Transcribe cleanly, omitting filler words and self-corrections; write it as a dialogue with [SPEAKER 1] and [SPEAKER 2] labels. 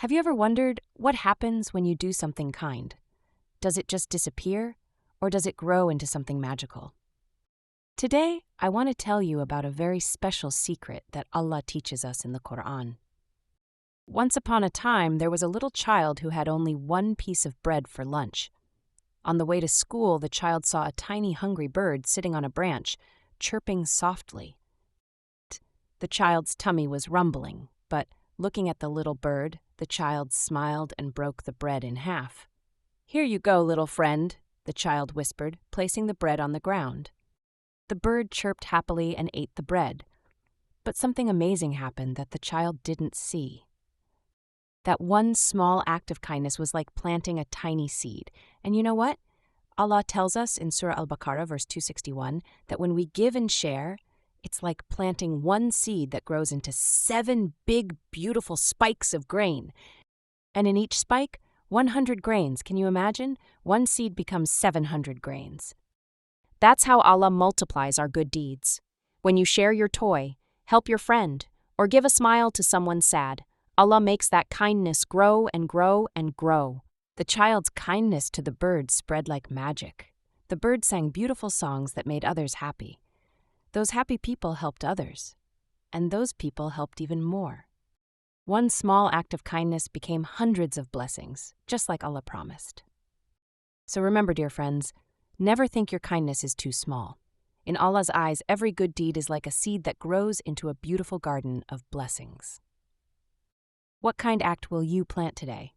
[SPEAKER 1] Have you ever wondered what happens when you do something kind? Does it just disappear, or does it grow into something magical? Today, I want to tell you about a very special secret that Allah teaches us in the Quran. Once upon a time, there was a little child who had only one piece of bread for lunch. On the way to school, the child saw a tiny hungry bird sitting on a branch, chirping softly. The child's tummy was rumbling, but looking at the little bird, the child smiled and broke the bread in half. "Here you go, little friend," the child whispered, placing the bread on the ground. The bird chirped happily and ate the bread. But something amazing happened that the child didn't see. That one small act of kindness was like planting a tiny seed. And you know what? Allah tells us in Surah Al-Baqarah, verse 261, that when we give and share, it's like planting one seed that grows into 7 big, beautiful spikes of grain. And in each spike, 100 grains. Can you imagine? One seed becomes 700 grains. That's how Allah multiplies our good deeds. When you share your toy, help your friend, or give a smile to someone sad, Allah makes that kindness grow and grow and grow. The child's kindness to the bird spread like magic. The bird sang beautiful songs that made others happy. Those happy people helped others, and those people helped even more. One small act of kindness became hundreds of blessings, just like Allah promised. So remember, dear friends, never think your kindness is too small. In Allah's eyes, every good deed is like a seed that grows into a beautiful garden of blessings. What kind act will you plant today?